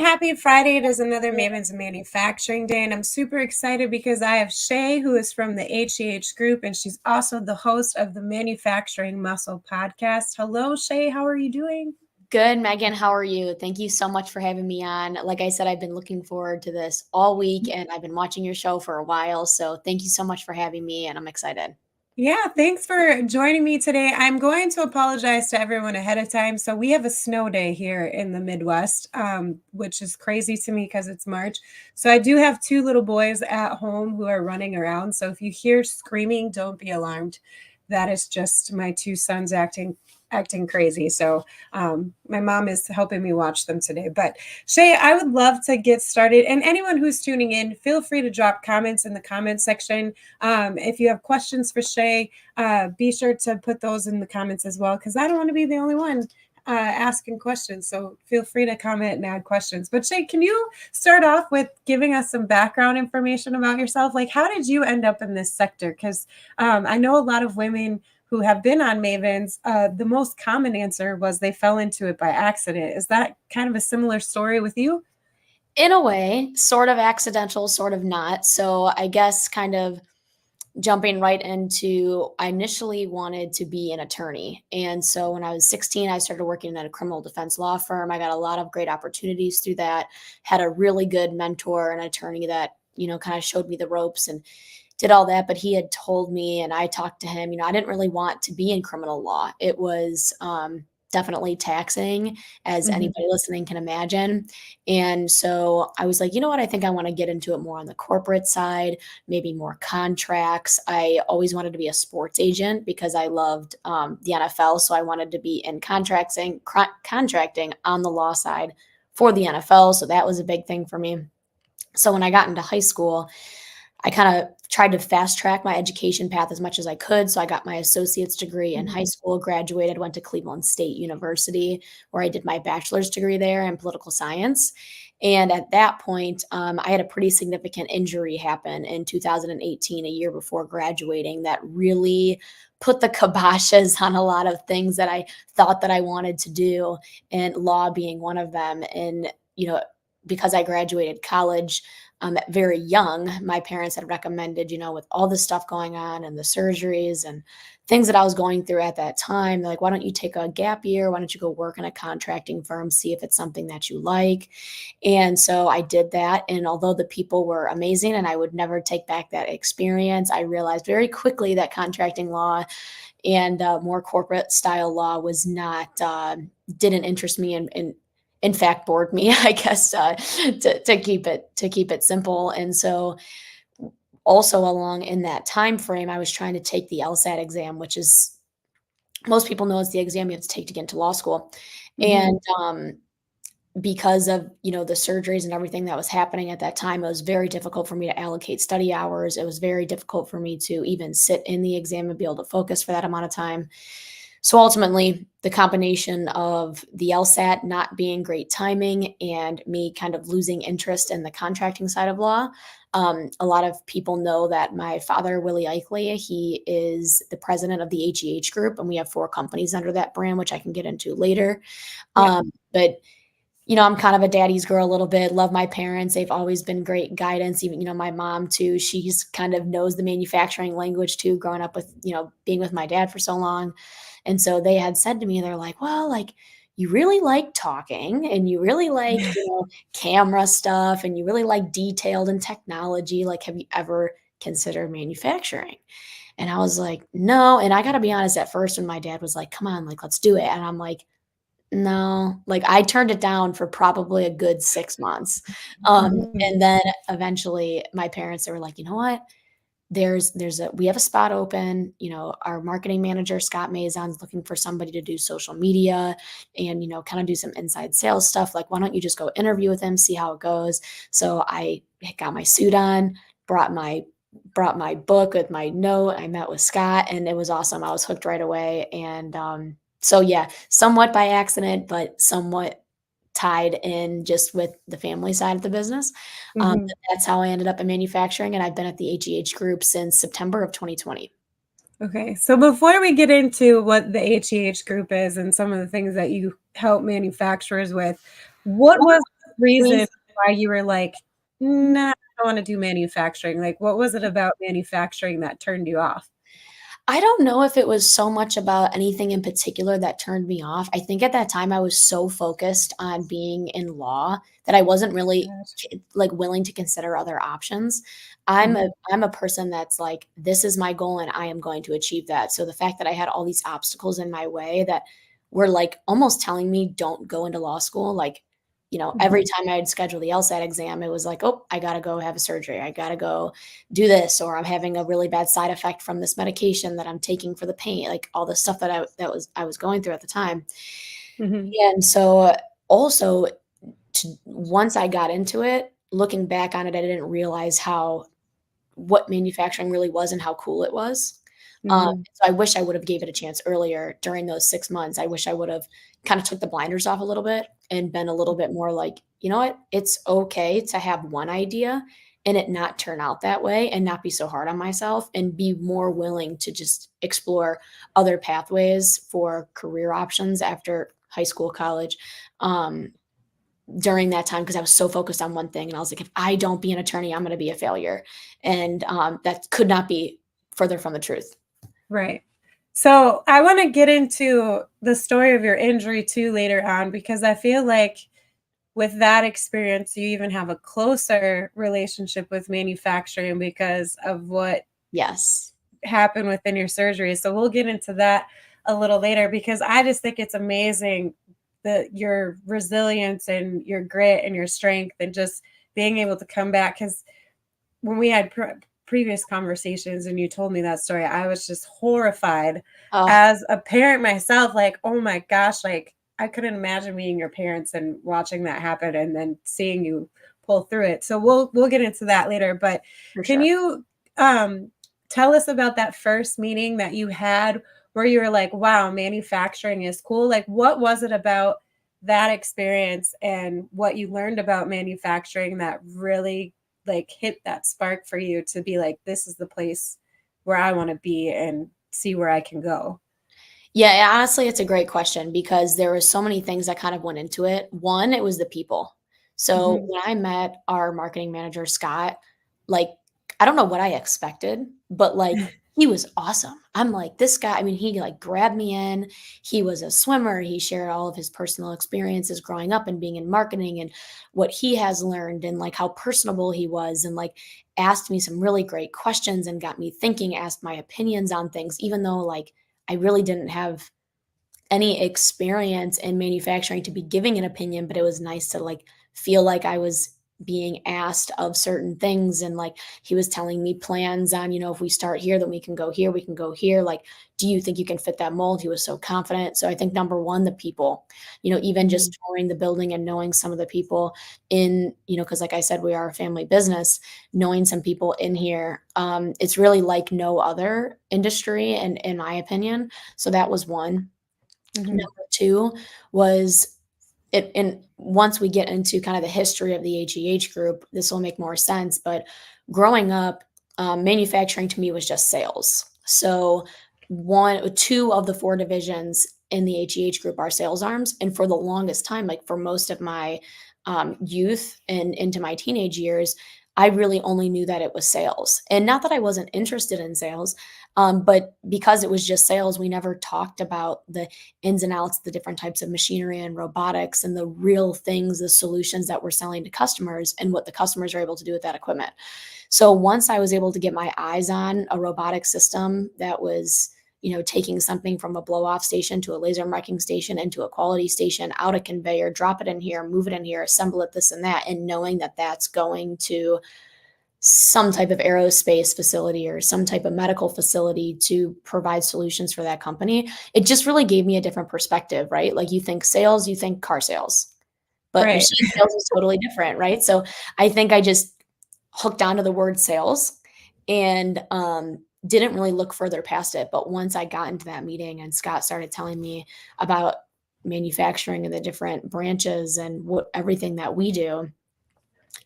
happy Friday. It is another Mavens of Manufacturing Day, and I'm super excited because I have Shae, who is from the HEH Group, and she's also the host of the Manufacturing Muscle podcast. Hello, Shae. How are you doing? Good, Megan. How are you? Thank you so much for having me on. Like I said, I've been looking forward to this all week, and I've been watching your show for a while. So thank you so much for having me, and I'm excited. Yeah, thanks for joining me today. I'm going to apologize to everyone ahead of time. So we have a snow day here in the Midwest, which is crazy to me because it's March. So I do have two little boys at home who are running around. So if you hear screaming, don't be alarmed. That is just my two sons acting crazy. So my mom is helping me watch them today. But Shae, I would love to get started. And anyone who's tuning in, feel free to drop comments in the comment section. If you have questions for Shae, be sure to put those in the comments as well, because I don't want to be the only one asking questions. So feel free to comment and add questions. But Shae, can you start off with giving us some background information about yourself? Like, how did you end up in this sector? Because I know a lot of women who have been on Mavens, the most common answer was they fell into it by accident. Is that kind of a similar story with you? In a way, sort of accidental, sort of not. So I guess kind of jumping right into, I initially wanted to be an attorney. And so when I was 16, I started working at a criminal defense law firm. I got a lot of great opportunities through that, had a really good mentor, an attorney that, kind of showed me the ropes and did all that. But he had told me, and I talked to him, I didn't really want to be in criminal law. It was definitely taxing, as anybody listening can imagine. And so I was like, you know what? I think I want to get into it more on the corporate side, maybe more contracts. I always wanted to be a sports agent because I loved the NFL. So I wanted to be in contracting on the law side for the NFL. So that was a big thing for me. So when I got into high school, I kind of tried to fast track my education path as much as I could. So I got my associate's degree in high school, graduated, went to Cleveland State University, where I did my bachelor's degree there in political science. And at that point, I had a pretty significant injury happen in 2018, a year before graduating, that really put the kiboshes on a lot of things that I thought that I wanted to do, and law being one of them. And, because I graduated college very young, my parents had recommended, with all the stuff going on and the surgeries and things that I was going through at that time, they're like, why don't you take a gap year? Why don't you go work in a contracting firm, see if it's something that you like? And so I did that. And although the people were amazing and I would never take back that experience, I realized very quickly that contracting law and more corporate style law was not, didn't interest me, and in fact bored me, I guess, to keep it simple. And so also along in that time frame, I was trying to take the LSAT exam, which is, most people know, it's the exam you have to take to get into law school. And because of the surgeries and everything that was happening at that time, it was very difficult for me to allocate study hours. It was very difficult for me to even sit in the exam and be able to focus for that amount of time. So ultimately, the combination of the LSAT not being great timing and me kind of losing interest in the contracting side of law. A lot of people know that my father, Willie Eichele, he is the president of the HEH Group, and we have 4 companies under that brand, which I can get into later. But I'm kind of a daddy's girl a little bit. Love my parents. They've always been great guidance. Even, my mom too, she's kind of knows the manufacturing language too, growing up with, being with my dad for so long. And so they had said to me, they're like, well, like, you really like talking and you really like, camera stuff, and you really like detailed and technology. Like, have you ever considered manufacturing? And I was like, no. And I got to be honest, at first when my dad was like, come on, like, let's do it. And I'm like, no, like, I turned it down for probably a good 6 months. And then eventually my parents, they were like, you know what? We have a spot open. Our marketing manager, Scott Mazon's looking for somebody to do social media and, kind of do some inside sales stuff. Like, why don't you just go interview with him, see how it goes? So I got my suit on, brought my book with my note. I met with Scott, and it was awesome. I was hooked right away. And, so yeah, somewhat by accident, but somewhat tied in just with the family side of the business. That's how I ended up in manufacturing, and I've been at the HEH Group since September of 2020. Okay, so before we get into what the HEH Group is and some of the things that you help manufacturers with, what was reason why you were like, "Nah, I don't wanna do manufacturing." Like, what was it about manufacturing that turned you off? I don't know if it was so much about anything in particular that turned me off. I think at that time I was so focused on being in law that I wasn't really Gotcha. like willing to consider other options. I'm a Mhm, I'm a person that's like this is my goal and I am going to achieve that. So the fact that I had all these obstacles in my way that were like almost telling me don't go into law school, like every mhm, time I'd schedule the LSAT exam, it was like, oh, I got to go have a surgery. I got to go do this, or I'm having a really bad side effect from this medication that I'm taking for the pain, like all the stuff that I was going through at the time. mhm, And so also once I got into it, looking back on it, I didn't realize how what manufacturing really was and how cool it was. mhm, So I wish I would have gave it a chance earlier during those 6 months. I wish I would have kind of took the blinders off a little bit and been a little bit more like, "You know what? It's okay to have one idea and it not turn out that way and not be so hard on myself and be more willing to just explore other pathways for career options after high school, college." Um, During that time because I was so focused on one thing and I was like, "If I don't be an attorney, I'm gonna be a failure." And, that could not be further from the truth. right. So, I wanna get into the story of your injury too later on because I feel like with that experience, you even have a closer relationship with manufacturing because of what Yes. happened within your surgery. So we'll get into that a little later because I just think it's amazing that your resilience and your grit and your strength and just being able to come back. Because when we had previous conversations and you told me that story, I was just horrified Oh, as a parent myself. Like, oh my gosh, like I couldn't imagine being your parents and watching that happen and then seeing you pull through it. So we'll get into that later. But for can sure. you tell us about that first meeting that you had where you were like, wow, manufacturing is cool? Like, what was it about that experience and what you learned about manufacturing that really like hit that spark for you to be like, this is the place where I want to be and see where I can go? Yeah, honestly, it's a great question because there were so many things that kind of went into it. One, it was the people. So Mhm. when I met our marketing manager, Scott, like, I don't know what I expected, but like, he was awesome. I'm like, this guy, I mean, he like grabbed me in. He was a swimmer. He shared all of his personal experiences growing up and being in marketing and what he has learned and like how personable he was and like asked me some really great questions and got me thinking, asked my opinions on things, even though like I really didn't have any experience in manufacturing to be giving an opinion, but it was nice to like feel like I was being asked of certain things and like he was telling me plans on, if we start here, then we can go here, we can go here. Like, do you think you can fit that mold? He was so confident. So I think number one, the people, even Mhm, just touring the building and knowing some of the people in, because like I said, we are a family business, knowing some people in here, it's really like no other industry, and in my opinion. So that was one. mhm, Number 2 was it and once we get into kind of the history of the HEH Group, this will make more sense, but growing up, manufacturing to me was just sales. So 2 of the 4 divisions in the HEH Group are sales arms, and for the longest time, like, for most of my, youth and into my teenage years, I really only knew that it was sales, and not that I wasn't interested in sales, but because it was just sales, we never talked about the ins and outs, the different types of machinery and robotics and the real things, the solutions that we're selling to customers and what the customers are able to do with that equipment. So once I was able to get my eyes on a robotic system that was, taking something from a blow off station to a laser marking station into a quality station, out a conveyor, drop it in here, move it in here, assemble it, this and that, and knowing that that's going to some type of aerospace facility or some type of medical facility to provide solutions for that company, it just really gave me a different perspective, right? Like you think sales, you think car sales, but right. machine sales is totally different, right? So I think I just hooked onto the word sales and didn't really look further past it. But once I got into that meeting and Scott started telling me about manufacturing and the different branches and what everything that we do,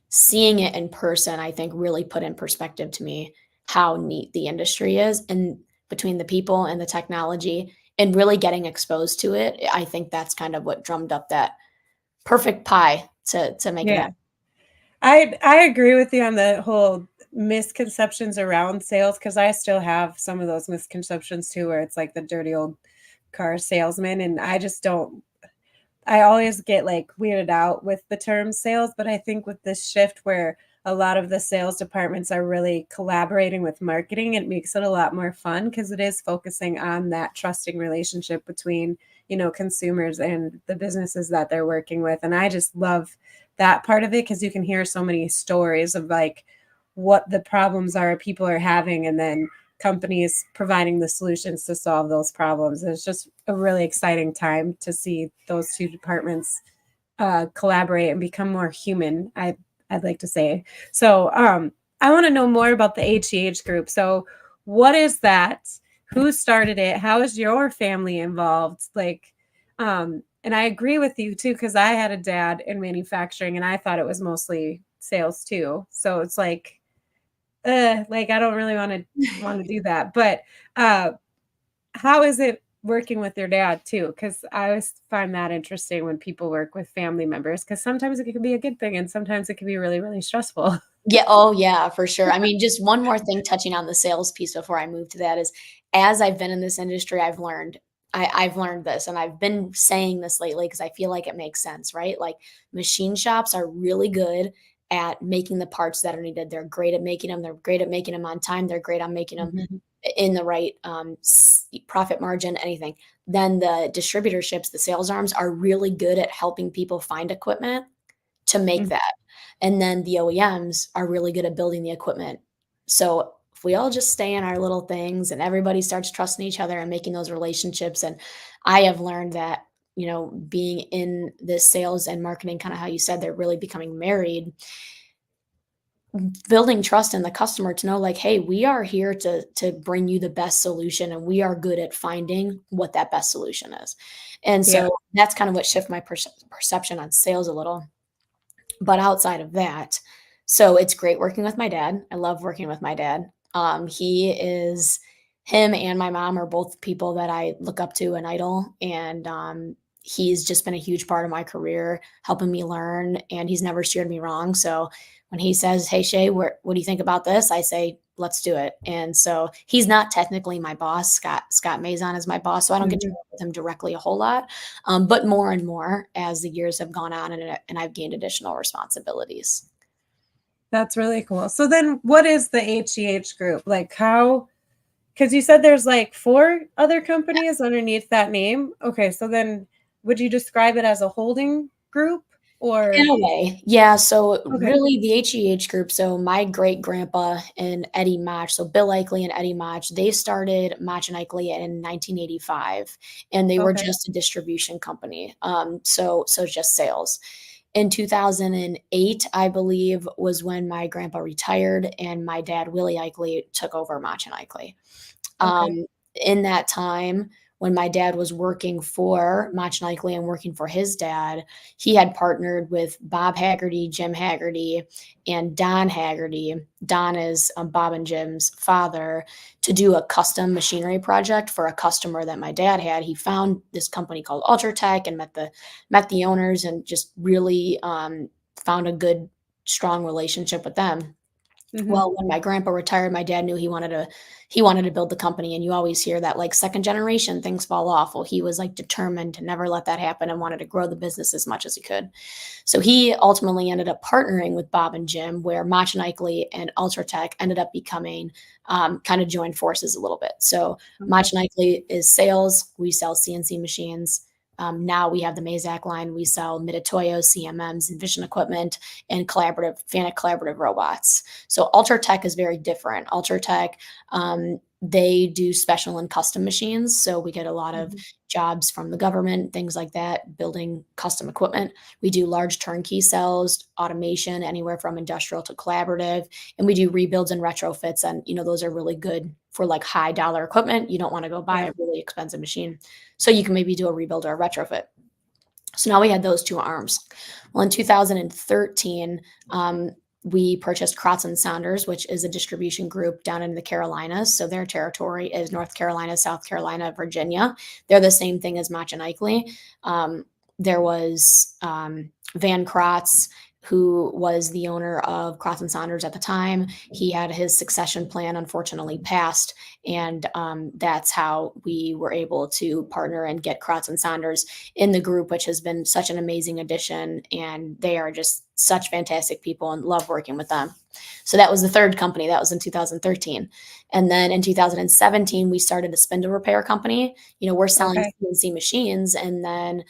seeing it in person, I think really put in perspective to me how neat the industry is and between the people and the technology and really getting exposed to it. I think that's kind of what drummed up that perfect pie to make it Yeah. happen. I agree with you on the whole misconceptions around sales because I still have some of those misconceptions too, where it's like the dirty old car salesman, and I just don't. I always get like weirded out with the term sales, but I think with this shift where a lot of the sales departments are really collaborating with marketing, it makes it a lot more fun because it is focusing on that trusting relationship between, consumers and the businesses that they're working with. And I just love that part of it because you can hear so many stories of like what the problems are people are having and then companies providing the solutions to solve those problems. It's just a really exciting time to see those two departments collaborate and become more human. I'd like to say. So I want to know more about the HEH group. So what is that? Who started it? How is your family involved? And I agree with you too because I had a dad in manufacturing and I thought it was mostly sales too. So it's like I don't really want to do that. But uh how is it working with your dad too? Because I always find that interesting when people work with family members because sometimes it can be a good thing and sometimes it can be really, really stressful. Yeah, oh yeah, for sure. I mean, just one more thing touching on the sales piece before I move to that is as I've been in this industry, I've learned this and I've been saying this lately because I feel like it makes sense, right? Like machine shops are really good at making the parts that are needed. They're great at making them. They're great at making them on time. They're great on making them Mhm, in the right profit margin, anything. Then the distributorships, the sales arms are really good at helping people find equipment to make mhm, that. And then the OEMs are really good at building the equipment. So if we all just stay in our little things and everybody starts trusting each other and making those relationships, and I have learned that, being in this sales and marketing, kind of how you said, they're really becoming married, building trust in the customer to know like, hey, we are here to bring you the best solution and we are good at finding what that best solution is. And yeah. so that's kind of what shift my perception on sales a little. But outside of that, so it's great working with my dad. I love working with my dad. Him and my mom are both people that I look up to and idol. And he's just been a huge part of my career, helping me learn. And he's never steered me wrong. So when he says, "Hey Shay, what do you think about this?" I say, "Let's do it." And so he's not technically my boss. Scott Mazon is my boss, so I don't get to Mhm. work with him directly a whole lot, but more and more as the years have gone on and I've gained additional responsibilities. That's really cool. So then what is the HEH group? Like how because you said there's like four other companies underneath that name. Okay, so then would you describe it as a holding group In or a way, yeah. So okay. really, the HEH group. So my great grandpa and Eddie Mach, so Bill Eichele and Eddie Mach, they started Mach and Eichele in 1985, and they were Okay. just a distribution company. So just sales. In 2008, I believe, was when my grandpa retired, and my dad Willie Eichele took over Mach and Eichele. Okay. In that time, when my dad was working for Mach Likely and working for his dad, he had partnered with Bob Haggerty, Jim Haggerty, and Don Haggerty. Don is Bob and Jim's father, to do a custom machinery project for a customer that my dad had. He found this company called Ultratech and met the owners and just really found a good, strong relationship with them. Mhm. Well, when my grandpa retired, my dad knew he wanted to build the company, and you always hear that, like, second generation, things fall off. Well, he was, like, determined to never let that happen and wanted to grow the business as much as he could. So he ultimately ended up partnering with Bob and Jim, where Mach and Eichele and Ultratech ended up becoming, kind of joined forces a little bit. So Mach Okay. and Eichele is sales. We sell CNC machines. Now we have the Mazak line. We sell Mitutoyo, CMMs, and vision equipment, and Fanuc collaborative robots. So Ultratech is very different. Ultratech, they do special and custom machines. So we get a lot of Mhm. jobs from the government, things like that, building custom equipment. We do large turnkey cells, automation, anywhere from industrial to collaborative, and we do rebuilds and retrofits. And those are really good for like high dollar equipment. You don't want to go buy Yeah. a really expensive machine, so you can maybe do a rebuild or a retrofit. So now we had those two arms. Well, in 2013, we purchased Kratz and Saunders, which is a distribution group down in the Carolinas. So their territory is North Carolina, South Carolina, Virginia. They're the same thing as Mach and Eichele. there was Van Kratz, who was the owner of Kratz and Saunders at the time. He had his succession plan unfortunately passed, and that's how we were able to partner and get Kratz and Saunders in the group, which has been such an amazing addition. And they are just such fantastic people and love working with them. So that was the third company. That was in 2013. And then in 2017, we started a spindle repair company. We're selling Okay. CNC machines, and then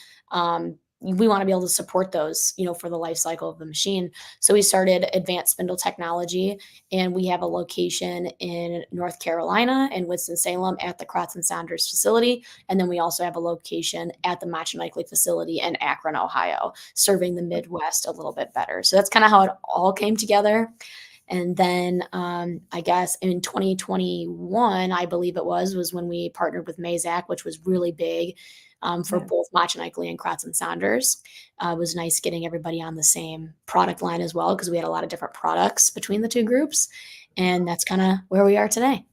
we want to be able to support those, for the life cycle of the machine. So we started Advanced Spindle Technology, and we have a location in North Carolina and Winston-Salem at the Kratz and Saunders facility. And then we also have a location at the Mach and Eichele facility in Akron, Ohio, serving the Midwest a little bit better. So that's kind of how it all came together. And then I guess in 2021, I believe it was when we partnered with Mazak, which was really big for Yeah. both Mach and Eichele and Kratz and Saunders. It was nice getting everybody on the same product line as well, because we had a lot of different products between the two groups. And that's kind of where we are today.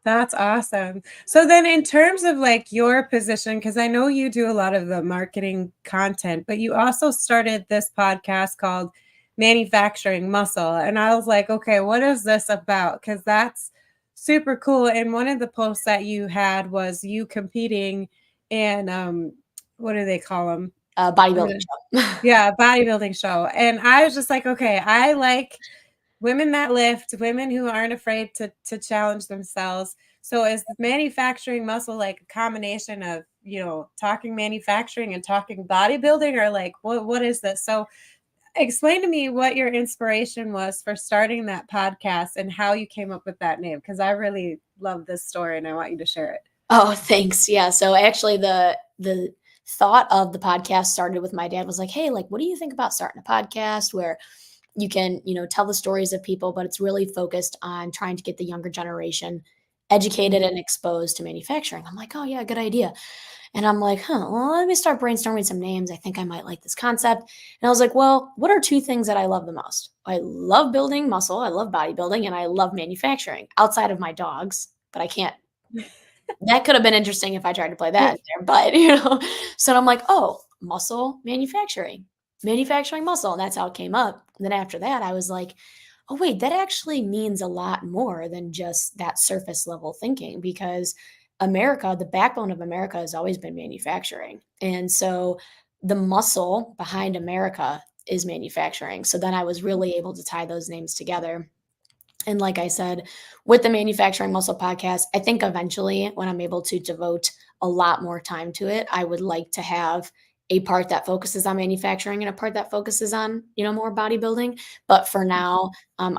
That's awesome. So then in terms of like your position, because I know you do a lot of the marketing content, but you also started this podcast called Manufacturing Muscle. And I was like, okay, what is this about? Because that's super cool. And one of the posts that you had was you competing in what do they call them? Bodybuilding show. Yeah, bodybuilding show. And I was just like, okay, I like women that lift, women who aren't afraid to challenge themselves. So is manufacturing muscle like a combination of, talking manufacturing and talking bodybuilding, or like what is this? So explain to me what your inspiration was for starting that podcast and how you came up with that name, because I really love this story and I want you to share it. Oh, thanks. Yeah. So actually the thought of the podcast started with my dad. Was like, hey, like, what do you think about starting a podcast where you can, tell the stories of people, but it's really focused on trying to get the younger generation educated and exposed to manufacturing. I'm like, oh yeah, good idea. And I'm like, well, let me start brainstorming some names. I think I might like this concept. And I was like, well, what are two things that I love the most? I love building muscle, I love bodybuilding, and I love manufacturing outside of my dogs, but I can't. That could have been interesting if I tried to play that in there, but so I'm like, oh, muscle manufacturing muscle. And that's how it came up. And then after that, I was like, oh, wait, that actually means a lot more than just that surface level thinking, because America, the backbone of America has always been manufacturing. And so the muscle behind America is manufacturing. So then I was really able to tie those names together. And like I said, with the Manufacturing Muscle podcast, I think eventually when I'm able to devote a lot more time to it, I would like to have a part that focuses on manufacturing and a part that focuses on, more bodybuilding. But for now, I'm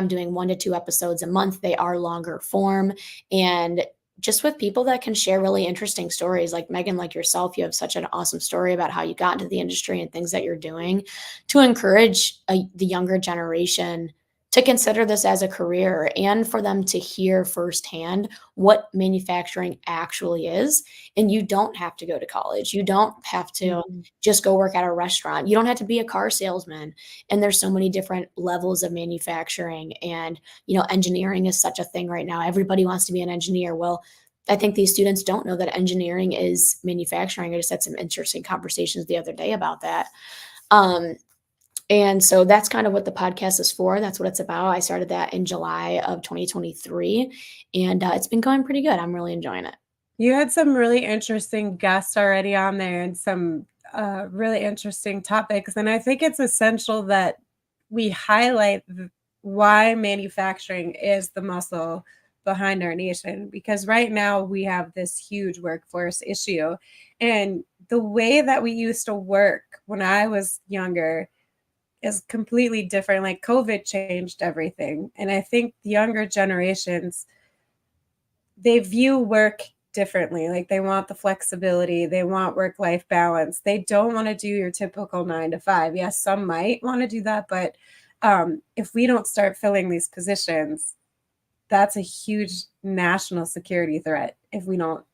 doing 1 to 2 episodes a month. They are longer form, and just with people that can share really interesting stories, like Megan, like yourself. You have such an awesome story about how you got into the industry and things that you're doing to encourage the younger generation to consider this as a career, and for them to hear firsthand what manufacturing actually is. And you don't have to go to college. You don't have to Mhm. just go work at a restaurant. You don't have to be a car salesman. And there's so many different levels of manufacturing. And, engineering is such a thing right now. Everybody wants to be an engineer. Well, I think these students don't know that engineering is manufacturing. I just had some interesting conversations the other day about that. Um, and so that's kind of what the podcast is for. That's what it's about. I started that in July of 2023, and it's been going pretty good. I'm really enjoying it. You had some really interesting guests already on there and some really interesting topics. And I think it's essential that we highlight why manufacturing is the muscle behind our nation, because right now we have this huge workforce issue. And the way that we used to work when I was younger is completely different. Like COVID changed everything. And I think the younger generations, they view work differently. Like they want the flexibility, they want work-life balance. They don't want to do your typical 9 to 5. Yes, some might want to do that, but if we don't start filling these positions, that's a huge national security threat if we don't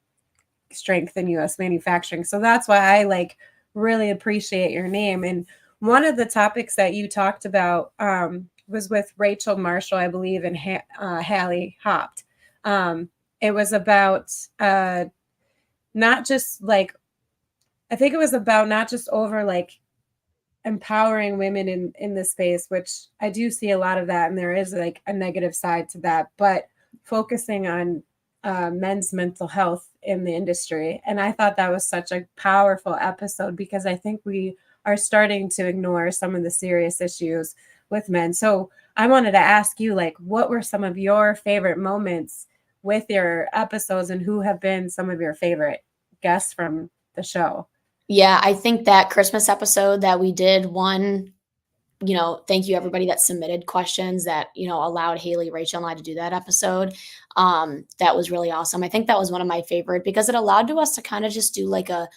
strengthen US manufacturing. So that's why I like really appreciate your name. And one of the topics that you talked about was with Rachel Marshall, I believe, and Hallie Hopt. It was about not just like I think it was about not just over like empowering women in this space, which I do see a lot of that, and there is like a negative side to that, but focusing on men's mental health in the industry. And I thought that was such a powerful episode because I think we are starting to ignore some of the serious issues with men. So I wanted to ask you, like, what were some of your favorite moments with your episodes, and who have been some of your favorite guests from the show? Yeah, I think that Christmas episode that we did, thank you everybody that submitted questions that, allowed Haley, Rachel, and I to do that episode. That was really awesome. I think that was one of my favorite because it allowed to us to kind of just do like a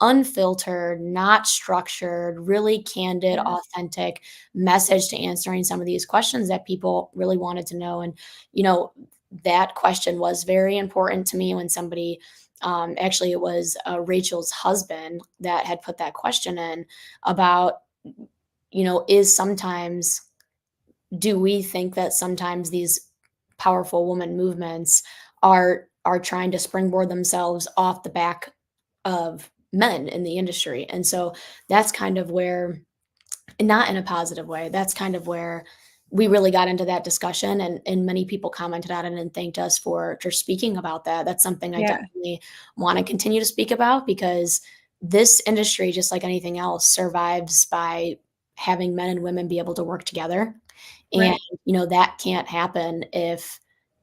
unfiltered, not structured, really candid, Yeah. authentic message to answering some of these questions that people really wanted to know. And, you know, that question was very important to me when somebody, actually, it was Rachel's husband that had put that question in about, is sometimes, do we think that sometimes these powerful woman movements are trying to springboard themselves off the back of men in the industry? And so that's kind of where, not in a positive way, that's kind of where we really got into that discussion, and many people commented on it and thanked us for speaking about that. That's something I Yeah. definitely want to continue to speak about because this industry, just like anything else, survives by having men and women be able to work together. And, Right. that can't happen if,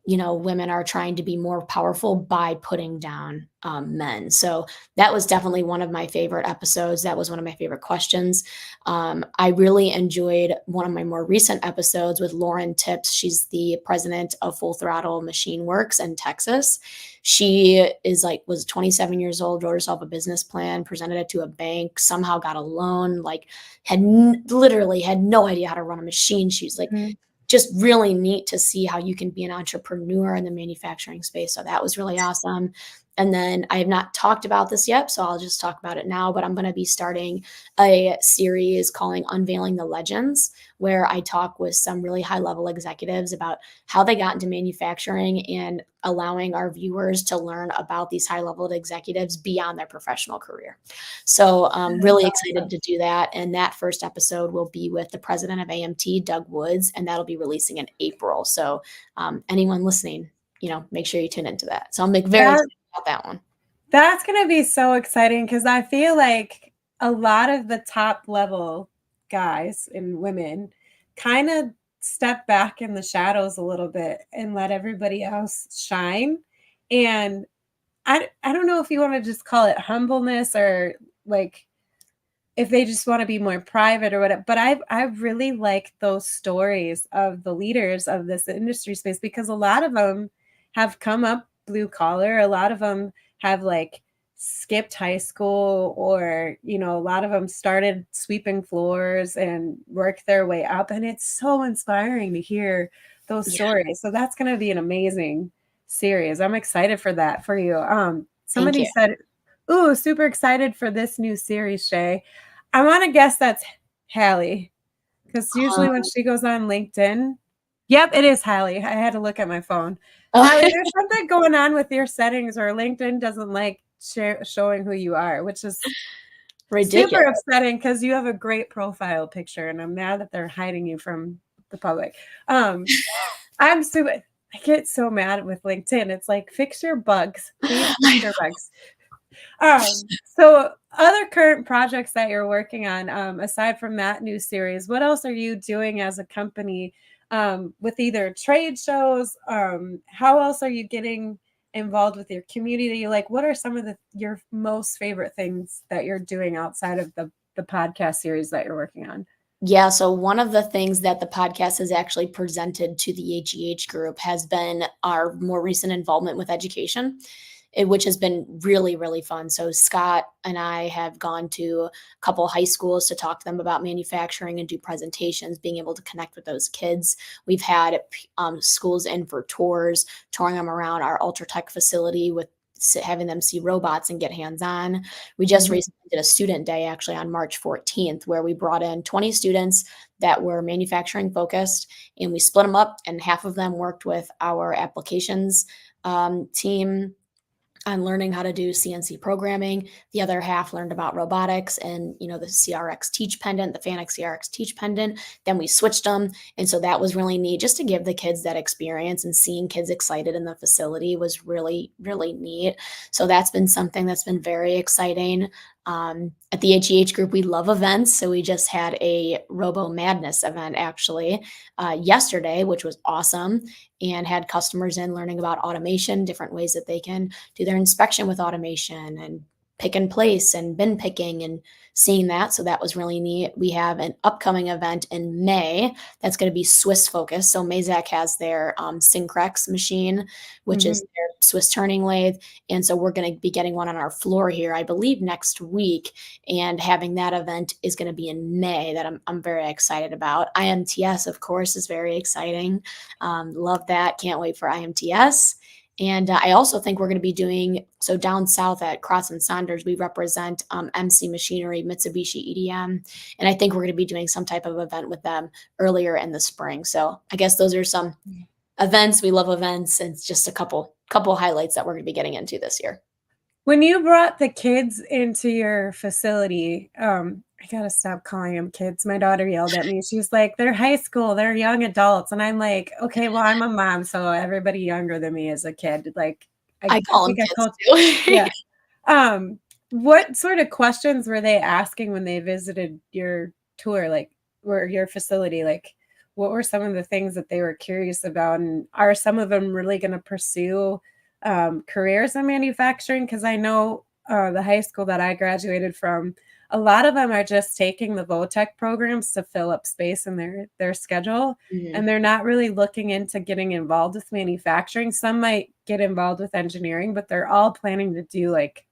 women are trying to be more powerful by putting down men. So that was definitely one of my favorite episodes. That was one of my favorite questions. I really enjoyed one of my more recent episodes with Lauren Tips. She's the president of Full Throttle Machine Works in Texas. She was 27 years old, wrote herself a business plan, presented it to a bank, somehow got a loan, like literally had no idea how to run a machine. She's like, Mhm. just really neat to see how you can be an entrepreneur in the manufacturing space. So that was really awesome. And then I have not talked about this yet, so I'll just talk about it now. But I'm going to be starting a series calling Unveiling the Legends, where I talk with some really high level executives about how they got into manufacturing and allowing our viewers to learn about these high level executives beyond their professional career. So I'm That's really excited awesome. to do that. And that first episode will be with the president of AMT, Doug Woods, and that'll be releasing in April. So anyone listening, make sure you tune into that. So I'm very That excited about that one. that's gonna be so exciting because I feel like a lot of the top level guys and women kind of step back in the shadows a little bit and let everybody else shine. And I don't know if you want to just call it humbleness or like if they just want to be more private or whatever. But I really like those stories of the leaders of this industry space because a lot of them have come up blue collar. A lot of them have like skipped high school, or a lot of them started sweeping floors and worked their way up, and it's so inspiring to hear those Yeah, stories. So that's going to be an amazing series. I'm excited for that for you. thank Somebody you. said, ooh, super excited for this new series, Shae. I wanna guess that's Hallie, because usually when Um, she goes on LinkedIn. Yep, it is Hallie. I had to look at my phone. Hallie, oh, there's something going on with your settings where LinkedIn doesn't like showing who you are, which is super ridiculous. upsetting because you have a great profile picture, and I'm mad that they're hiding you from the public. Um, I'm super I get so mad with LinkedIn. It's like, "Fix your bugs. Please fix I your bugs." So other current projects that you're working on, aside from that new series, what else are you doing as a company with either trade shows? How else are you getting involved with your community? Like, what are some of your most favorite things that you're doing outside of the podcast series that you're working on? Yeah, so one of the things that the podcast has actually presented to the HEH group has been our more recent involvement with education, which has been really, really fun. So Scott and I have gone to a couple high schools to talk to them about manufacturing and do presentations, being able to connect with those kids. We've had schools in for tours, touring them around our Ultratech facility with having them see robots and get hands-on. We just Mhm. recently did a student day actually on March 14th, where we brought in 20 students that were manufacturing focused, and we split them up, and half of them worked with our applications team, on learning how to do CNC programming. The other half learned about robotics and, the CRX Teach Pendant, the Fanuc CRX Teach Pendant. Then we switched them. And so that was really neat just to give the kids that experience, and seeing kids excited in the facility was really, really neat. So that's been something that's been very exciting. At the HEH Group, we love events. So we just had a Robo Madness event actually yesterday, which was awesome, and had customers in learning about automation, different ways that they can do their inspection with automation, and pick and place and bin picking, and seeing that. So that was really neat. We have an upcoming event in May that's going to be Swiss focused. So Mazak has their Syncrex machine, which is Mhm. their Swiss turning lathe. And so we're going to be getting one on our floor here, I believe, next week. And having that event is going to be in May, that I'm very excited about. IMTS, of course, is very exciting. Love that. Can't wait for IMTS. And I also think we're going to be doing, so down south at Cross and Saunders, we represent MC Machinery, Mitsubishi EDM. And I think we're going to be doing some type of event with them earlier in the spring. So I guess those are some events. We love events, and it's just a couple highlights that we're going to be getting into this year. When you brought the kids into your facility, I gotta stop calling them kids. My daughter yelled at me. She's like, "They're high school, they're young adults." And I'm like, "Okay, well, I'm a mom, so everybody younger than me is a kid." Like, I I I call them think I kids told too. yeah. What sort of questions were they asking when they visited your tour, like, or your facility? Like, what were some of the things that they were curious about? And are some of them really gonna pursue, careers in manufacturing? Because I know, the high school that I graduated from, a lot of them are just taking the VOTEC programs to fill up space in their schedule, Mhm. and they're not really looking into getting involved with manufacturing. Some might get involved with engineering, but they're all planning to do, like,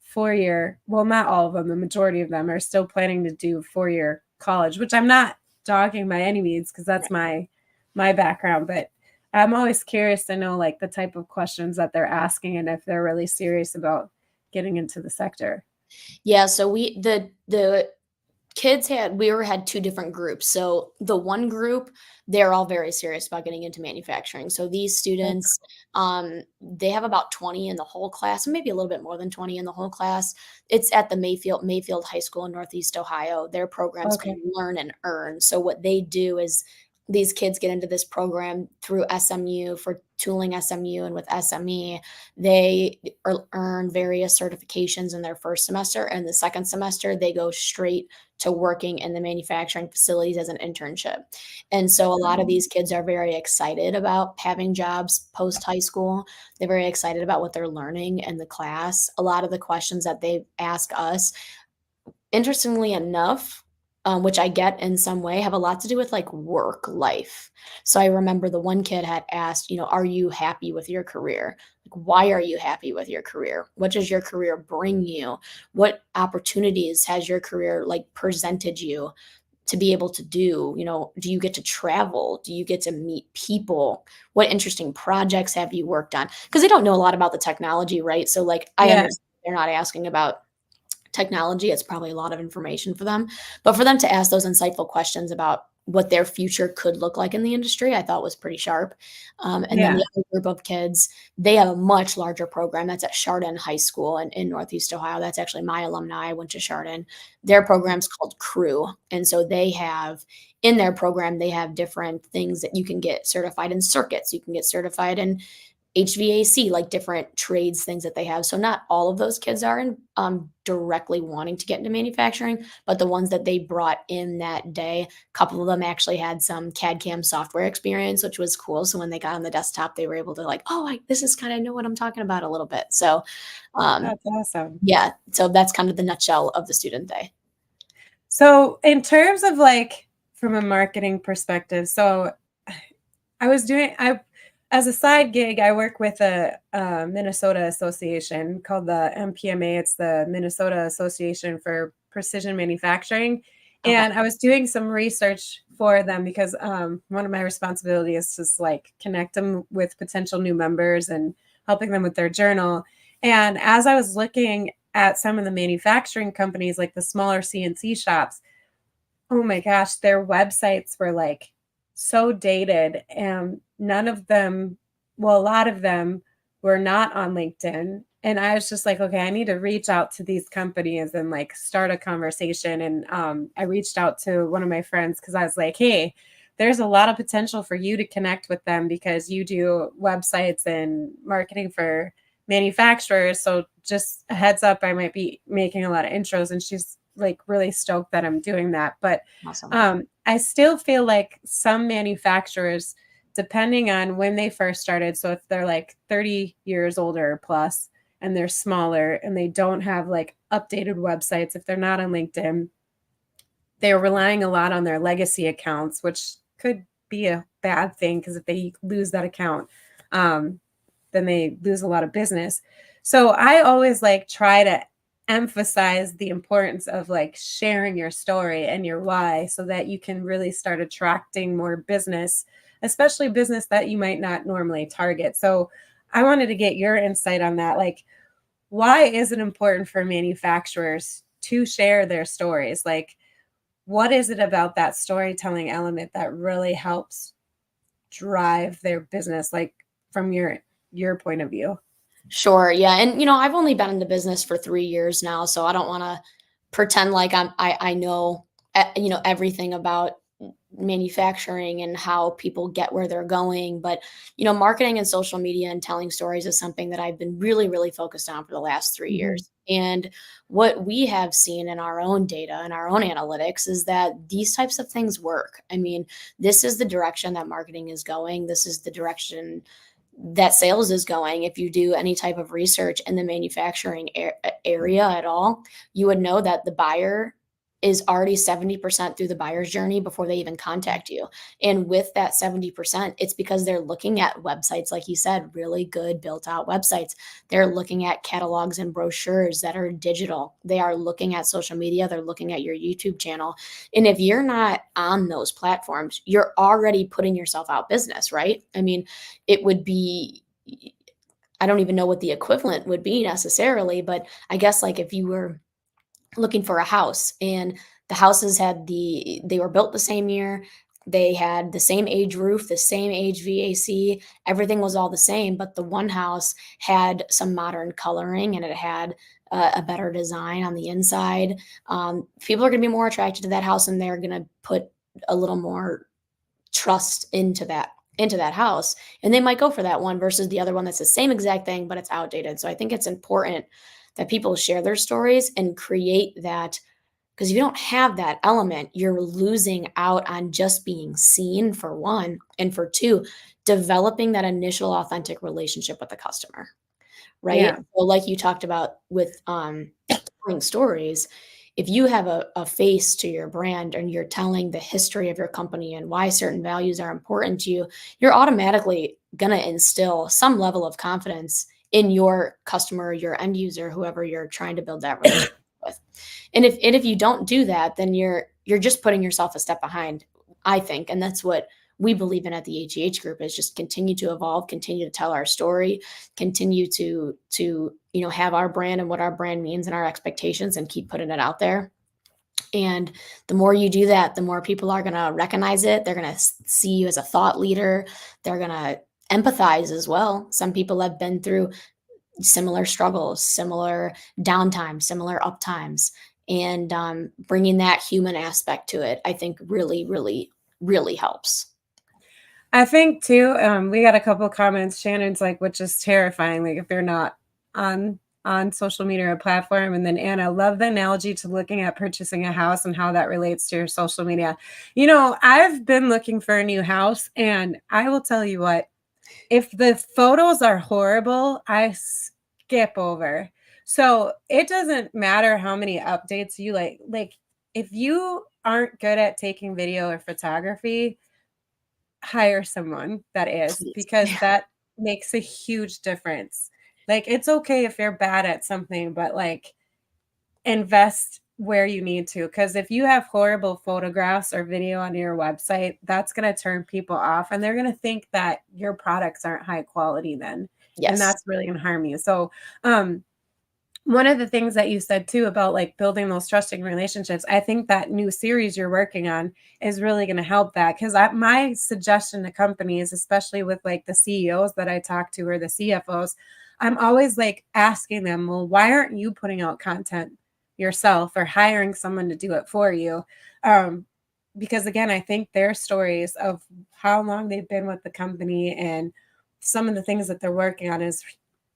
4-year, well, not all of them, the majority of them are still planning to do 4-year college, which I'm not dogging by any means, because that's my background, but I'm always curious to know, like, the type of questions that they're asking and if they're really serious about getting into the sector. Yeah, so the kids had two different groups. So the one group, they're all very serious about getting into manufacturing. So these That's students, they have about 20 in the whole class, maybe a little bit more than 20 in the whole class. It's at the Mayfield High School in Northeast Ohio. Their program's called okay. Learn and Earn. So what they do is these kids get into this program through SMU for tooling SMU, and with SME, they earn various certifications in their first semester, and the second semester they go straight to working in the manufacturing facilities as an internship. And so a lot of these kids are very excited about having jobs post high school. They're very excited about what they're learning in the class. A lot of the questions that they ask us, interestingly enough, which I get in some way, have a lot to do with like work life. So I remember the one kid had asked, are you happy with your career? Like, why are you happy with your career? What does your career bring you? What opportunities has your career like presented you to be able to do? Do you get to travel? Do you get to meet people? What interesting projects have you worked on? Because they don't know a lot about the technology, right? So like I Yeah. understand they're not asking about technology. It's probably a lot of information for them, but for them to ask those insightful questions about what their future could look like in the industry, I thought was pretty sharp. And then Yeah. the other group of kids, they have a much larger program that's at Chardon High School in Northeast Ohio. That's actually my alumni. I went to Chardon. Their program's called Crew. And so they have, in their program, they have different things that you can get certified in circuits. You can get certified in HVAC, like different trades, things that they have. So not all of those kids are directly wanting to get into manufacturing, but the ones that they brought in that day, a couple of them actually had some CAD CAM software experience, which was cool. So when they got on the desktop, they were able to like, oh, this is kind of know what I'm talking about a little bit. So That's awesome. yeah, so that's kind of the nutshell of the student day. So, in terms of, like, from a marketing perspective, so I as a side gig, I work with a Minnesota association called the MPMA. It's the Minnesota Association for Precision Manufacturing, Okay. and I was doing some research for them because, one of my responsibilities is just, like, connect them with potential new members and helping them with their journal, and as I was looking at some of the manufacturing companies, like the smaller CNC shops, oh my gosh, their websites were, like, so dated, and none of them, well, a lot of them were not on LinkedIn, And I was just like, okay, I need to reach out to these companies and like start a conversation. And I reached out to one of my friends because I was like, hey, there's a lot of potential for you to connect with them because you do websites and marketing for manufacturers. So just a heads up, I might be making a lot of intros. And she's like really stoked that I'm doing that. But Awesome. I still feel like some manufacturers, depending on when they first started, so if they're like 30 years older plus, and they're smaller and they don't have like updated websites, if they're not on LinkedIn, they're relying a lot on their legacy accounts, which could be a bad thing because if they lose that account, um, then they lose a lot of business. So I always like try to emphasize the importance of like sharing your story and your why so that you can really start attracting more business, especially business that you might not normally target. So I wanted to get your insight on that. Like, why is it important for manufacturers to share their stories? Like, what is it about that storytelling element that really helps drive their business, like from your point of view? Sure. Yeah. And I've only been in the business for 3 years now, so I don't want to pretend like I know everything about manufacturing and how people get where they're going. But marketing and social media and telling stories is something that I've been really, really focused on for the last three Mhm. years. And what we have seen in our own data and our own analytics is that these types of things work. I mean, this is the direction that marketing is going. This is the direction that sales is going. If you do any type of research in the manufacturing area at all, you would know that the buyer is already 70% through the buyer's journey before they even contact you. And with that 70%, it's because they're looking at websites, like you said, really good built out websites. They're looking at catalogs and brochures that are digital. They are looking at social media. They're looking at your YouTube channel. And if you're not on those platforms, you're already putting yourself out business, right? I mean, it would be, I don't even know what the equivalent would be necessarily, but I guess like if you were looking for a house and the houses they were built the same year, they had the same age roof, the same age VAC, everything was all the same, but the one house had some modern coloring and it had a better design on the inside. People are going to be more attracted to that house and they're going to put a little more trust into that house, and they might go for that one versus the other one that's the same exact thing but it's outdated. So I think it's important that people share their stories and create that, because if you don't have that element, you're losing out on just being seen, for one, and for two, developing that initial authentic relationship with the customer, right? Yeah. So like you talked about with telling stories, if you have a face to your brand and you're telling the history of your company and why certain values are important to you, you're automatically going to instill some level of confidence in your customer, your end user, whoever you're trying to build that relationship with. And if you don't do that, then you're just putting yourself a step behind, I think. And that's what we believe in at the HEH Group, is just continue to evolve, continue to tell our story, continue to have our brand and what our brand means and our expectations, and keep putting it out there. And the more you do that, the more people are going to recognize it. They're going to see you as a thought leader. They're going to empathize as well. Some people have been through similar struggles, similar downtime, similar uptimes, and bringing that human aspect to it, I think really, really, really helps. I think too, we got a couple comments. Shannon's like, which is terrifying, like if they're not on social media or platform. And then Anna, love the analogy to looking at purchasing a house and how that relates to your social media. I've been looking for a new house, and I will tell you what, if the photos are horrible, I skip over. So it doesn't matter how many updates you like if you aren't good at taking video or photography, hire someone that is, Please. because that makes a huge difference. Like, it's okay if you're bad at something, but like invest where you need to. Because if you have horrible photographs or video on your website, that's going to turn people off and they're going to think that your products aren't high quality then. And Yes. that's really going to harm you. So, um, one of the things that you said too about like building those trusting relationships, I think that new series you're working on is really going to help that. Because my suggestion to companies, especially with like the CEOs that I talk to or the CFOs, I'm always like asking them, well, why aren't you putting out content yourself or hiring someone to do it for you? Um, because again, I think their stories of how long they've been with the company and some of the things that they're working on is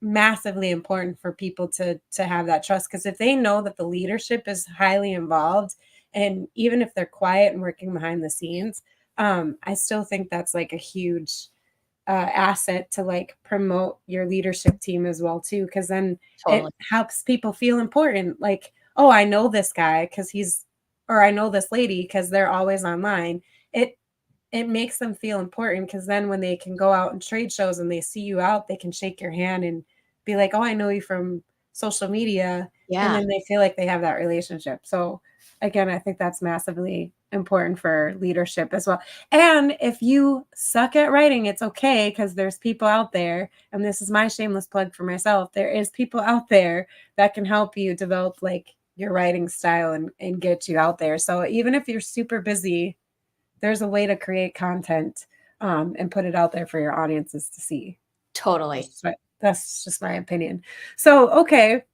massively important for people to have that trust, because if they know that the leadership is highly involved, and even if they're quiet and working behind the scenes, I still think that's like a huge asset to like promote your leadership team as well too, because then it Totally. helps people feel important, like, oh, I know this guy because he's, or I know this lady because they're always online. It makes them feel important, because then when they can go out and trade shows and they see you out, they can shake your hand and be like, "Oh, I know you from social media." And Yeah, then they feel like they have that relationship. So again, I think that's massively important for leadership as well. And if you suck at writing, it's okay, because there's people out there, and this is my shameless plug for myself. There is people out there that can help you develop like your writing style and get you out there. So even if you're super busy, there's a way to create content, and put it out there for your audiences to see. totally. That's just my opinion. So, okay,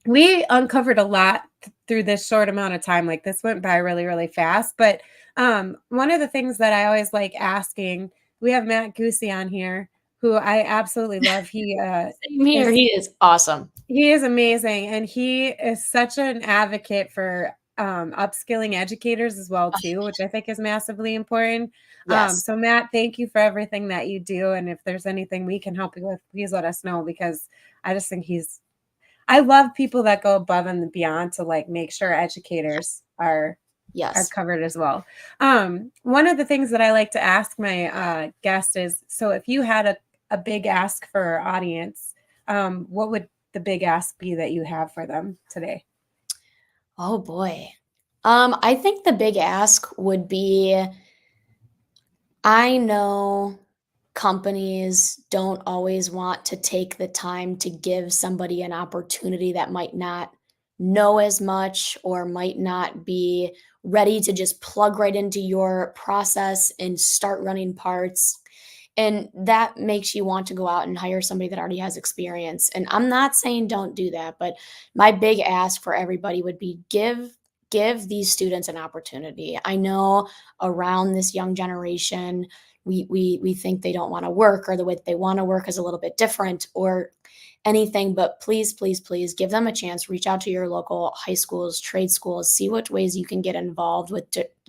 we uncovered a lot through this short amount of time. Like this went by really, really fast. But one of the things that I always like asking, we have Matt Goosey on here, who I absolutely love. Same here. Is He is awesome. he is amazing, and he is such an advocate for upskilling educators as well too, which I think is massively important. Yes, So Matt, thank you for everything that you do, and if there's anything we can help you with, please let us know, because I just think I love people that go above and beyond to like make sure educators are yes. covered as well. One of the things that I like to ask my guest is, so if you had a big ask for our audience, what would the big ask be that you have for them today? Oh boy. I think the big ask would be, I know companies don't always want to take the time to give somebody an opportunity that might not know as much or might not be ready to just plug right into your process and start running parts. And that makes you want to go out and hire somebody that already has experience. And I'm not saying don't do that, but my big ask for everybody would be give these students an opportunity. I know around this young generation, we think they don't want to work, or the way that they want to work is a little bit different, or anything, but please, please, please give them a chance. Reach out to your local high schools, trade schools, see what ways you can get involved with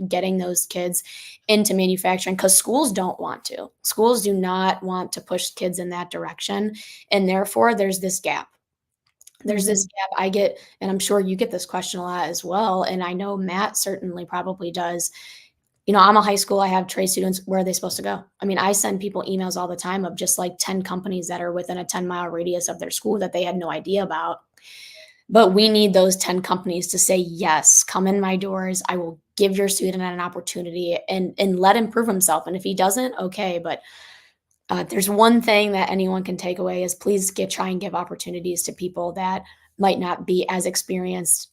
getting those kids into manufacturing, because schools don't want to. Schools do not want to push kids in that direction. And therefore, there's this gap. There's this Mhm. gap I get, and I'm sure you get this question a lot as well. And I know Matt certainly probably does. I'm a high school, I have trade students, where are they supposed to go? I mean, I send people emails all the time of just like 10 companies that are within a 10-mile radius of their school that they had no idea about. But we need those 10 companies to say, yes, come in my doors. I will give your student an opportunity and let him prove himself. And if he doesn't, okay. But there's one thing that anyone can take away is please try and give opportunities to people that might not be as experienced,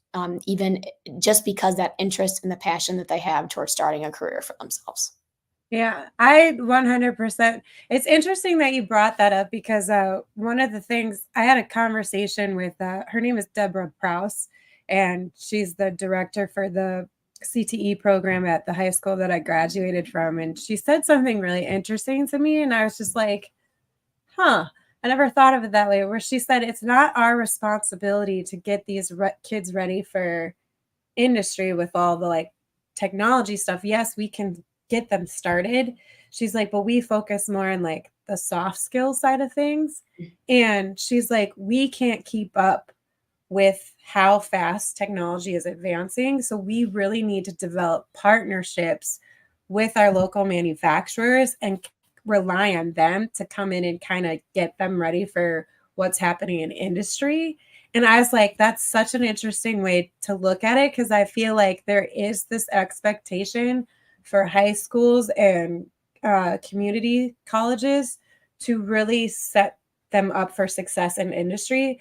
even just because that interest and the passion that they have towards starting a career for themselves. Yeah, I 100%. It's interesting that you brought that up, because one of the things I had a conversation with, her name is Deborah Prouse, and she's the director for the CTE program at the high school that I graduated from. And she said something really interesting to me. And I was just like, huh, I never thought of it that way. Where she said, it's not our responsibility to get these kids ready for industry with all the like technology stuff. Yes, we can get them started. She's like, but we focus more on like the soft skill side of things. And she's like, we can't keep up with how fast technology is advancing. So we really need to develop partnerships with our local manufacturers and rely on them to come in and kind of get them ready for what's happening in industry. And I was like, that's such an interesting way to look at it, because I feel like there is this expectation for high schools and community colleges to really set them up for success in industry.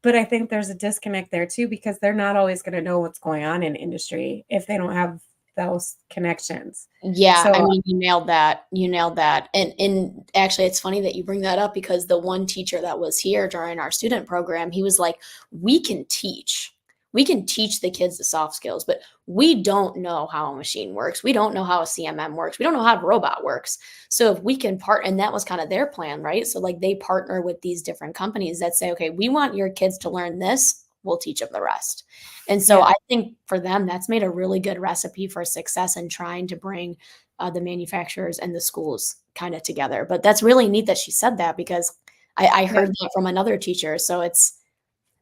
But I think there's a disconnect there too, because they're not always going to know what's going on in industry if they don't have those connections. Yeah, I So mean, you nailed that. You nailed that. And actually it's funny that you bring that up because the one teacher that was here during our student program, he was like, "We can teach. We can teach the kids the soft skills, but we don't know how a machine works. We don't know how a CMM works. We don't know how a robot works. So if we can part and that was kind of their plan, right? So like they partner with these different companies that say, "Okay, we want your kids to learn this. We'll teach them the rest." And so yeah. I think for them, that's made a really good recipe for success in trying to bring the manufacturers and the schools kind of together. But that's really neat that she said that because I Yeah. heard that from another teacher. So it's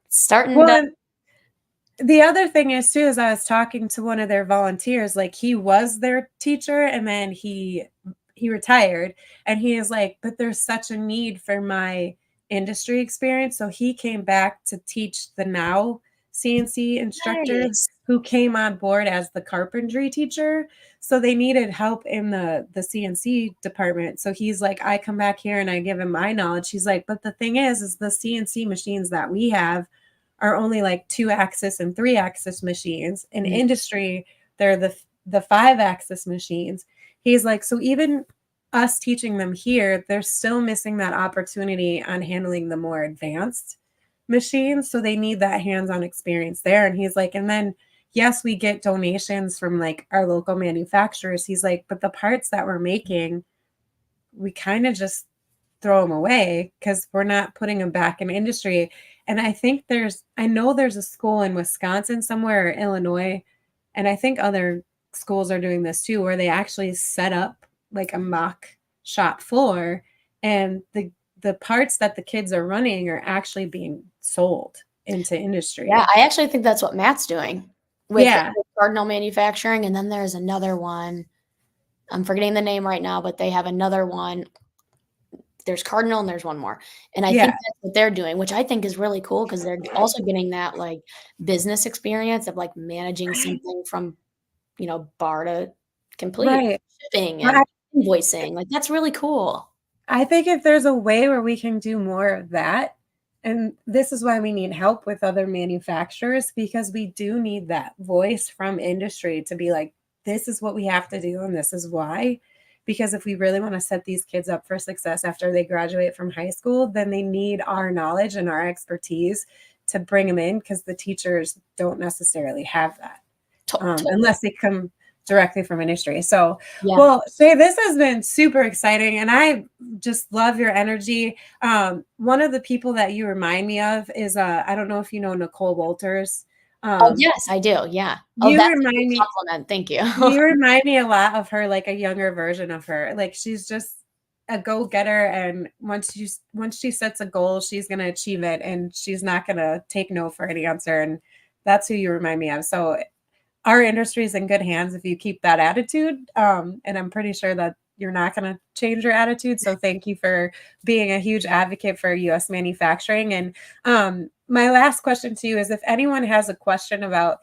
starting to. Well, the other thing is too, is I was talking to one of their volunteers, like he was their teacher and then he retired, and he is like, but there's such a need for my industry experience. So he came back to teach the now CNC instructor Nice. who came on board as the carpentry teacher. So they needed help in the CNC department. So he's like, I come back here and I give him my knowledge. He's like, but the thing is the CNC machines that we have are only like 2-axis and 3-axis machines. In Mm. industry, they're the 5-axis machines. He's like, so even us teaching them here, they're still missing that opportunity on handling the more advanced machines. So they need that hands-on experience there. And he's like, and then yes, we get donations from like our local manufacturers. He's like, but the parts that we're making, we kind of just throw them away because we're not putting them back in industry. And I know there's a school in Wisconsin somewhere or Illinois, and I think other schools are doing this too, where they actually set up like a mock shop floor, and the parts that the kids are running are actually being sold into Yeah, industry. I actually think that's what Matt's doing Yeah, with Cardinal Manufacturing. And then there's another one. I'm forgetting the name right now, but they have another one. There's Cardinal and there's one more. And I think yeah, that's what they're doing, which I think is really cool because they're also getting that like business experience of like managing right, something from, bar to complete, right. shipping But and invoicing. Like that's really cool. I think if there's a way where we can do more of that, and this is why we need help with other manufacturers, because we do need that voice from industry to be like, this is what we have to do, and this is why. Because if we really want to set these kids up for success after they graduate from high school, then they need our knowledge and our expertise to bring them in, because the teachers don't necessarily have that Totally. unless they come directly from industry. So, Yeah. well, Shae, this has been super exciting, and I just love your energy. One of the people that you remind me of is I don't know if you know Nicole Walters. Oh, Um, yes, I do. Yeah. Oh, you that's a good remind me compliment. Thank you. you remind me a lot of her, like a younger version of her. Like she's just a go-getter, and once she sets a goal, she's gonna achieve it, and she's not gonna take no for any answer. And that's who you remind me of. So our industry is in good hands if you keep that attitude. And I'm pretty sure that you're not going to change your attitude. So thank you for being a huge advocate for US manufacturing. And my last question to you is, if anyone has a question about,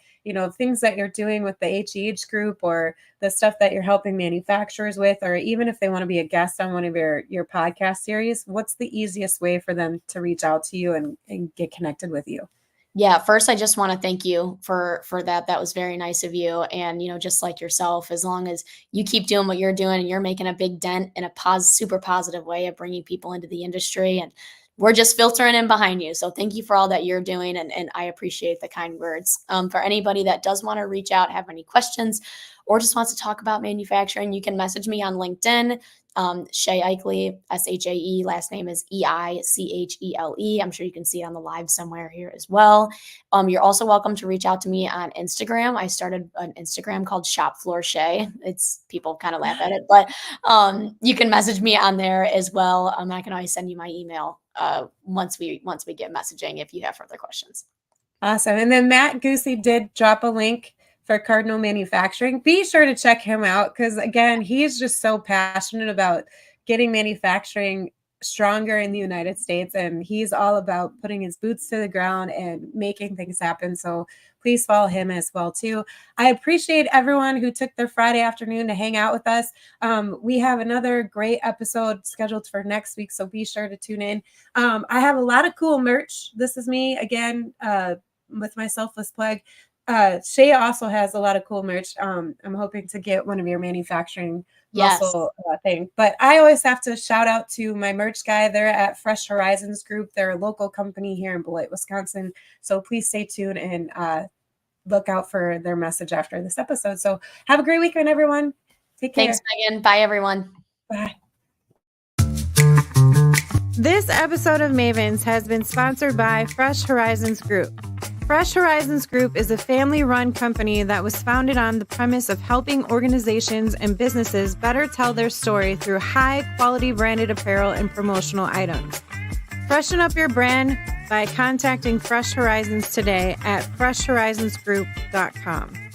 things that you're doing with the HEH group, or the stuff that you're helping manufacturers with, or even if they want to be a guest on one of your podcast series, what's the easiest way for them to reach out to you and get connected with you? Yeah, first I just wanna thank you for that. That was very nice of you, and, just like yourself, as long as you keep doing what you're doing and you're making a big dent in a super positive way of bringing people into the industry, and we're just filtering in behind you. So thank you for all that you're doing, and I appreciate the kind words. For anybody that does wanna reach out, have any questions, or just wants to talk about manufacturing, you can message me on LinkedIn, Shae Eichele, Shae, last name is Eichele. I'm sure you can see it on the live somewhere here as well. You're also welcome to reach out to me on Instagram. I started an Instagram called Shop Floor Shae. It's people kind of laugh at it, but you can message me on there as well. I can always send you my email once we get messaging if you have further questions. Awesome. And then Matt Goosey did drop a link for Cardinal Manufacturing. Be sure to check him out, because, again, he's just so passionate about getting manufacturing stronger in the United States. And he's all about putting his boots to the ground and making things happen. So please follow him as well too. I appreciate everyone who took their Friday afternoon to hang out with us. We have another great episode scheduled for next week, so be sure to tune in. I have a lot of cool merch. This is me again with my selfless plug. Shae also has a lot of cool merch. I'm hoping to get one of your manufacturing muscle thing. But I always have to shout out to my merch guy. They're at Fresh Horizons Group. They're a local company here in Beloit, Wisconsin. So please stay tuned and look out for their message after this episode. So have a great weekend, everyone. Take care. Thanks, Megan. Bye, everyone. Bye. This episode of Mavens has been sponsored by Fresh Horizons Group. Fresh Horizons Group is a family-run company that was founded on the premise of helping organizations and businesses better tell their story through high-quality branded apparel and promotional items. Freshen up your brand by contacting Fresh Horizons today at freshhorizonsgroup.com.